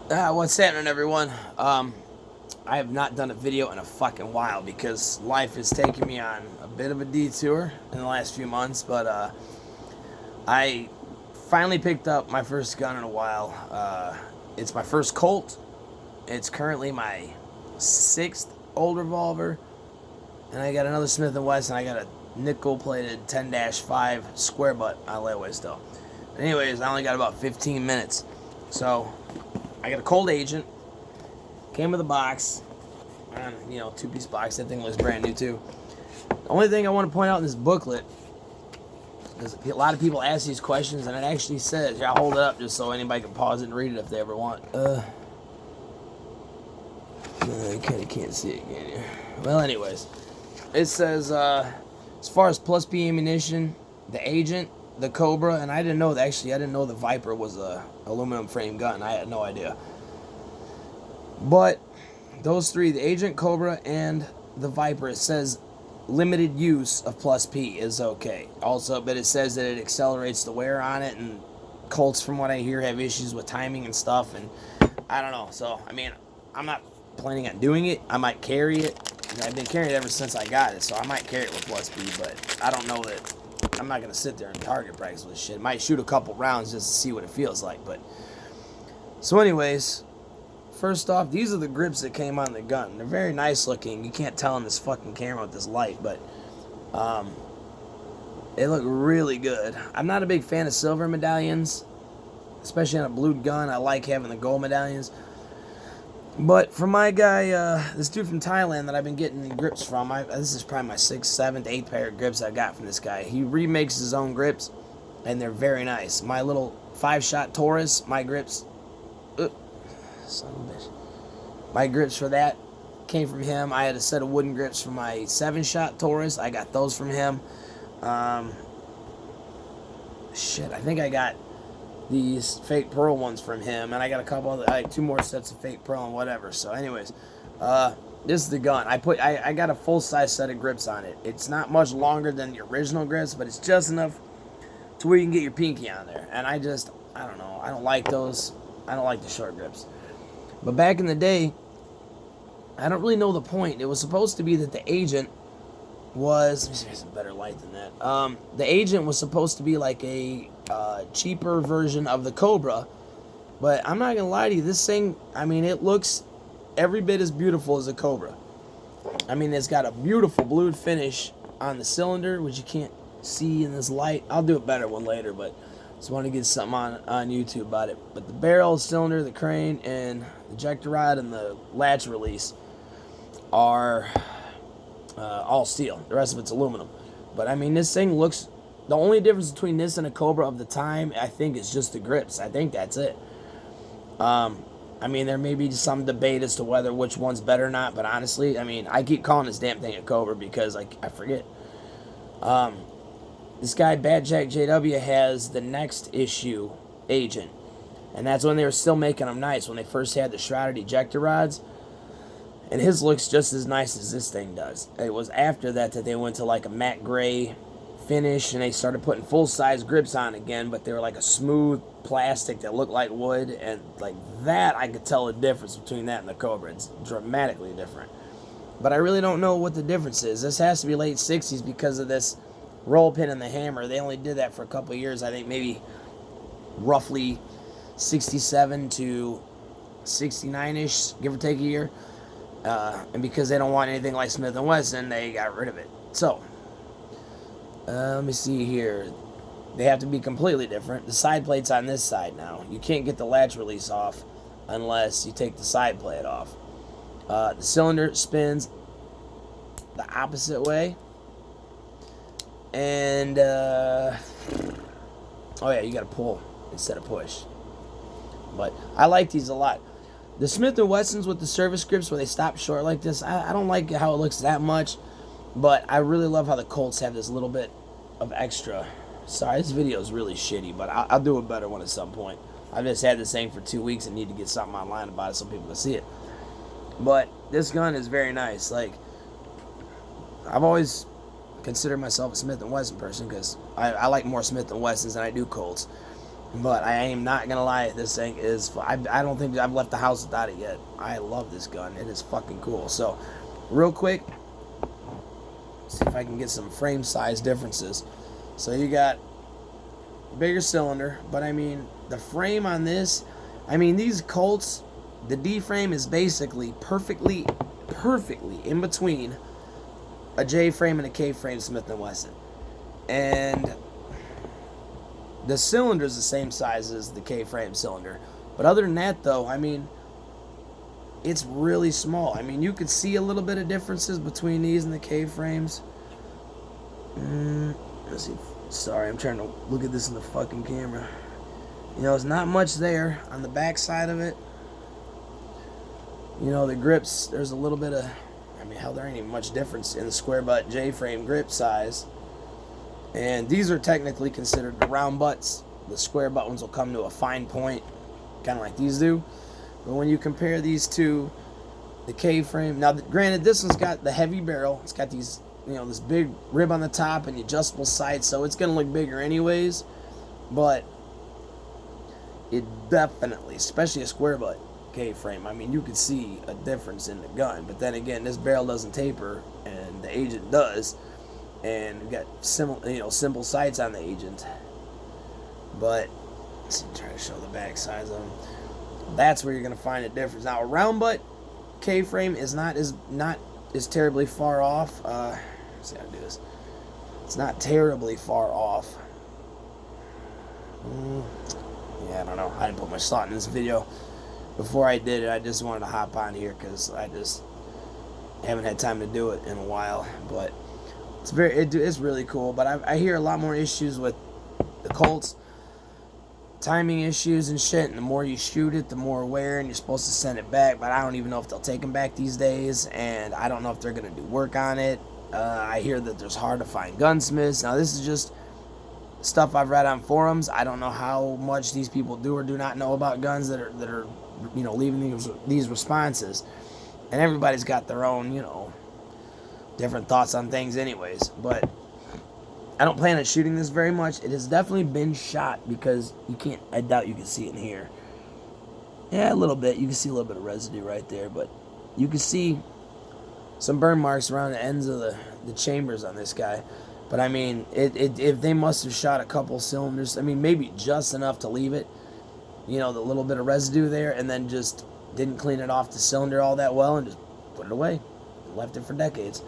What's happening, everyone? I have not done a video in a fucking while because life is taking me on a bit of a detour in the last few months, but I finally picked up my first gun in a while. It's my first Colt. It's currently my sixth old revolver, and I got another Smith & Wesson. I got a nickel-plated 10-5 square butt on layaway still. Anyways, I only got about 15 minutes, so I got a Colt Agent. Came with a box, and two-piece box. That thing looks brand new too. The only thing I want to point out in this booklet, because a lot of people ask these questions, and it actually says, here, I'll hold it up just so anybody can pause it and read it if they ever want. You kind of can't see it, can you? Well, anyways, it says, as far as plus P ammunition, the Agent, the Cobra, and I didn't know that. Actually, I didn't know the Viper was a aluminum frame gun. I had no idea. But those three, the Agent, Cobra, and the Viper, it says limited use of plus P is okay. Also, but it says that it accelerates the wear on it, and Colts, from what I hear, have issues with timing and stuff, and I don't know. So, I mean, I'm not planning on doing it. I might carry it. I've been carrying it ever since I got it, so I might carry it with plus P, but I don't know that I'm not going to sit there and target practice with this shit. Might shoot a couple rounds just to see what it feels like, but so anyways, first off, these are the grips that came on the gun. They're very nice looking. You can't tell in this fucking camera with this light, but they look really good. I'm not a big fan of silver medallions, especially on a blued gun. I like having the gold medallions. But for my guy, this dude from Thailand that I've been getting grips from, this is probably my 6th, 7th, 8th pair of grips I got from this guy. He remakes his own grips, and they're very nice. My little 5-shot Taurus, my grips, son of a bitch. My grips for that came from him. I had a set of wooden grips for my 7-shot Taurus. I got those from him. I think I got these fake pearl ones from him, and I got a couple other, like 2 more sets of fake pearl and whatever. So anyways, this is the gun. I got a full-size set of grips on it. It's not much longer than the original grips, but it's just enough to where you can get your pinky on there. And I don't know, I don't like those. I don't like the short grips. But back in the day, I don't really know the point. It was supposed to be that the Agent was, let me see if there's a better light than that. The Agent was supposed to be like a cheaper version of the Cobra, but I'm not gonna lie to you, this thing, I mean, it looks every bit as beautiful as a Cobra. I mean, it's got a beautiful blued finish on the cylinder, which you can't see in this light. I'll do a better one later, but just want to get something on YouTube about it. But the barrel, cylinder, the crane, and the ejector rod and the latch release are all steel. The rest of it's aluminum. But I mean, this thing looks, the only difference between this and a Cobra of the time, I think, is just the grips. I think that's it. I mean, there may be some debate as to whether which one's better or not, but honestly, I mean, I keep calling this damn thing a Cobra because I forget. This guy, Bad Jack JW, has the next issue Agent, and that's when they were still making them nice, when they first had the shrouded ejector rods, and his looks just as nice as this thing does. It was after that they went to like a matte gray finish, and they started putting full-size grips on again, but they were like a smooth plastic that looked like wood, and like that, I could tell the difference between that and the Cobra. It's dramatically different. But I really don't know what the difference is. This has to be late 60s because of this roll pin and the hammer. They only did that for a couple of years. I think maybe roughly 67 to 69-ish, give or take a year. And because they don't want anything like Smith & Wesson, they got rid of it. So, let me see here. They have to be completely different. The side plate's on this side now. You can't get the latch release off unless you take the side plate off. The cylinder spins the opposite way. And, oh yeah, you gotta pull instead of push. But I like these a lot. The Smith & Wessons with the service grips where they stop short like this, I don't like how it looks that much. But I really love how the Colts have this little bit of extra. Sorry, this video is really shitty, but I'll do a better one at some point. I've just had this thing for 2 weeks and need to get something online about it so people can see it. But this gun is very nice. Like, I've always considered myself a Smith & Wesson person because I like more Smith & Wessons than I do Colts. But I am not gonna lie, this thing is. I don't think I've left the house without it yet. I love this gun. It is fucking cool. So, real quick, see if I can get some frame size differences. So you got bigger cylinder, but I mean the frame on this. I mean these Colts, the D frame is basically perfectly in between a J frame and a K frame Smith & Wesson, and the cylinder is the same size as the K frame cylinder. But other than that, though, I mean, it's really small. I mean, you could see a little bit of differences between these and the K frames. Let's see. Sorry, I'm trying to look at this in the fucking camera. You know, there's not much there on the back side of it. You know, the grips, there's a little bit of, I mean, hell, there ain't even much difference in the square butt J frame grip size. And these are technically considered the round butts. The square butt ones will come to a fine point, kind of like these do. But when you compare these to the K frame, now granted, this one's got the heavy barrel. It's got these, you know, this big rib on the top and the adjustable sights, so it's gonna look bigger anyways. But it definitely, especially a square butt K frame, I mean, you could see a difference in the gun. But then again, this barrel doesn't taper, and the Agent does. And we got simple sights on the Agent. But let's see, try to show the back sides of them. That's where you're gonna find a difference. Now a round butt K frame is not as terribly far off. Let's see how to do this. It's not terribly far off. Yeah, I don't know. I didn't put much thought in this video. Before I did it, I just wanted to hop on here because I just haven't had time to do it in a while. But it's really cool. But I hear a lot more issues with the Colts, timing issues and shit. And the more you shoot it, the more wear, and you're supposed to send it back. But I don't even know if they'll take them back these days, and I don't know if they're gonna do work on it. I hear that there's hard to find gunsmiths. Now this is just stuff I've read on forums. I don't know how much these people do or do not know about guns that are you know, leaving these responses. And everybody's got their own, you know, different thoughts on things anyways. But I don't plan on shooting this very much. It has definitely been shot because I doubt you can see it in here. Yeah, a little bit. You can see a little bit of residue right there, but you can see some burn marks around the ends of the chambers on this guy. But I mean, if they must have shot a couple cylinders, I mean, maybe just enough to leave it, you know, the little bit of residue there, and then just didn't clean it off the cylinder all that well and just put it away. Left it for decades.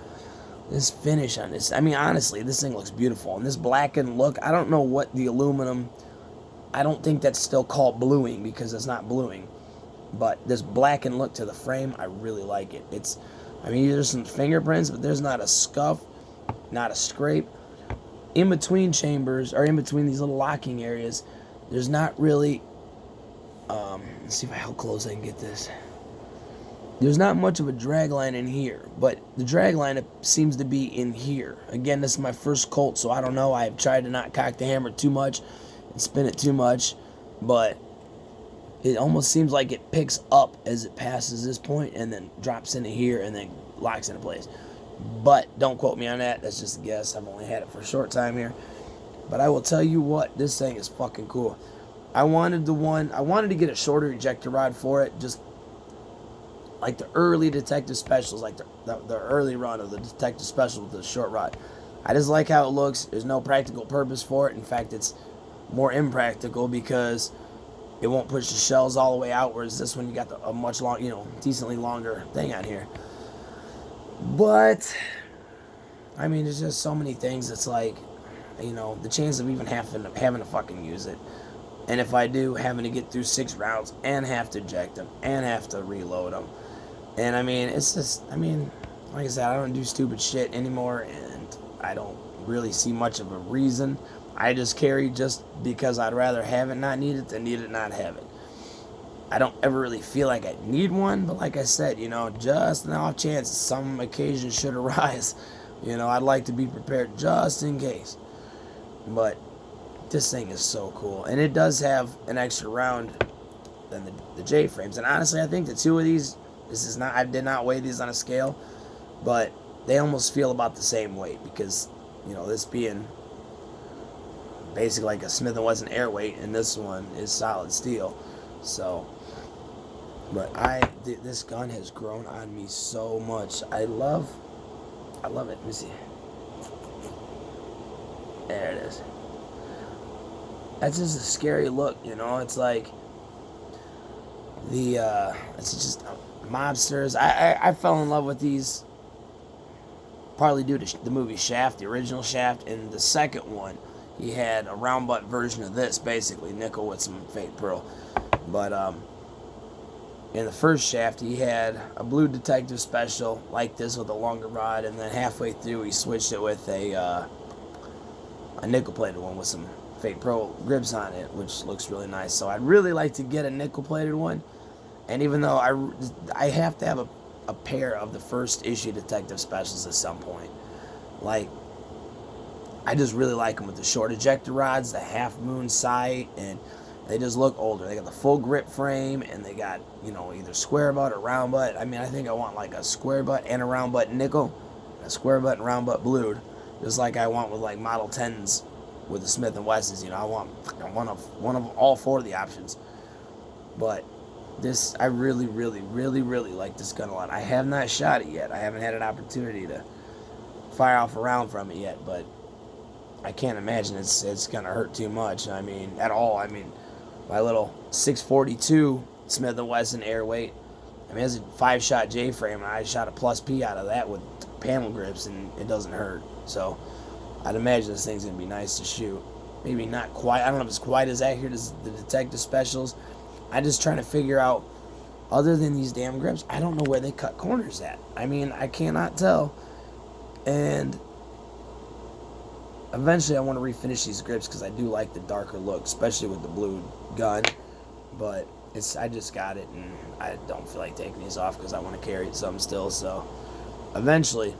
This finish on this, I mean, honestly, this thing looks beautiful. And this blackened look, I don't know what the aluminum, I don't think that's still called bluing because it's not bluing. But this blackened look to the frame, I really like it. I mean, there's some fingerprints, but there's not a scuff, not a scrape. In between chambers, or in between these little locking areas, there's not really, let's see how close I can get this. There's not much of a drag line in here, but the drag line seems to be in here. Again, this is my first Colt, so I don't know. I've tried to not cock the hammer too much and spin it too much, but it almost seems like it picks up as it passes this point and then drops into here and then locks into place. But don't quote me on that. That's just a guess. I've only had it for a short time here. But I will tell you what, this thing is fucking cool. I wanted to get a shorter ejector rod for it, just like the early detective specials, like the early run of the detective special with the short rod. I just like how it looks. There's no practical purpose for it. In fact, it's more impractical because it won't push the shells all the way out, whereas this one you got a much long, you know, decently longer thing on here. But I mean, there's just so many things. It's like, you know, the chance of even having to fucking use it, and if I do, having to get through 6 rounds and have to eject them and have to reload them. And I mean, it's just, I mean, like I said, I don't do stupid shit anymore, and I don't really see much of a reason. I just carry just because I'd rather have it not need it than need it not have it. I don't ever really feel like I need one, but like I said, you know, just an off chance some occasion should arise, you know, I'd like to be prepared just in case. But this thing is so cool, and it does have an extra round than the J frames. And honestly, I think the two of these, I did not weigh these on a scale, but they almost feel about the same weight because, you know, this being basically like a Smith & Wesson airweight, and this one is solid steel. So, but this gun has grown on me so much. I love it. Let me see. There it is. That's just a scary look, you know. It's like it's just mobsters. I fell in love with these partly due to the movie Shaft, the original Shaft, and the second one. He had a round butt version of this, basically nickel with some fake pearl. But in the first Shaft, he had a blue detective special like this with a longer rod, and then halfway through he switched it with a nickel-plated one with some fake pearl grips on it, which looks really nice. So I'd really like to get a nickel-plated one, and even though I have to have a pair of the first issue detective specials at some point. Like, I just really like them with the short ejector rods, the half moon sight, and they just look older. They got the full grip frame, and they got, you know, either square butt or round butt. I mean, I think I want like a square butt and a round butt nickel, and a square butt and round butt blued, just like I want with like Model 10s with the Smith & Wessons. You know, I want one of all four of the options. But this, I really, really, really, really like this gun a lot. I have not shot it yet. I haven't had an opportunity to fire off a round from it yet, but I can't imagine it's gonna hurt too much. I mean, at all. I mean, my little 642 Smith & Wesson airweight, I mean, it's a 5-shot J-frame, and I shot a plus P out of that with panel grips, and it doesn't hurt. So I'd imagine this thing's gonna be nice to shoot. Maybe not quite. I don't know if it's quite as accurate as the detective specials. I'm just trying to figure out, other than these damn grips, I don't know where they cut corners at. I mean, I cannot tell. And eventually I want to refinish these grips because I do like the darker look, especially with the blue gun. But I just got it, and I don't feel like taking these off because I want to carry some still. So eventually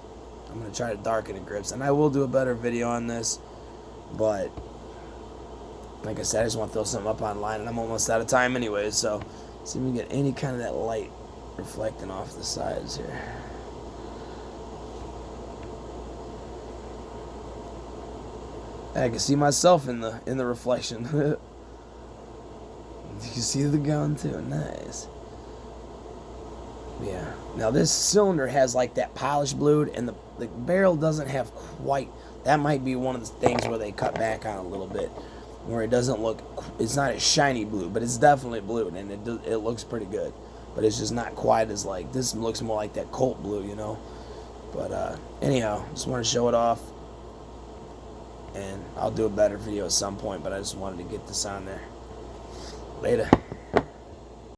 I'm going to try to darken the grips, and I will do a better video on this. But like I said, I just want to throw something up online, and I'm almost out of time anyways. So see if we can get any kind of that light reflecting off the sides here. I can see myself in the reflection. You can see the gun too. Nice. Yeah. Now this cylinder has like that polished blued, and the barrel doesn't have quite. That might be one of the things where they cut back on a little bit, where it doesn't look. It's not a shiny blue, but it's definitely blue, and it looks pretty good. But it's just not quite as like this. Looks more like that Colt blue, you know. But anyhow, just want to show it off. And I'll do a better video at some point, but I just wanted to get this on there. Later.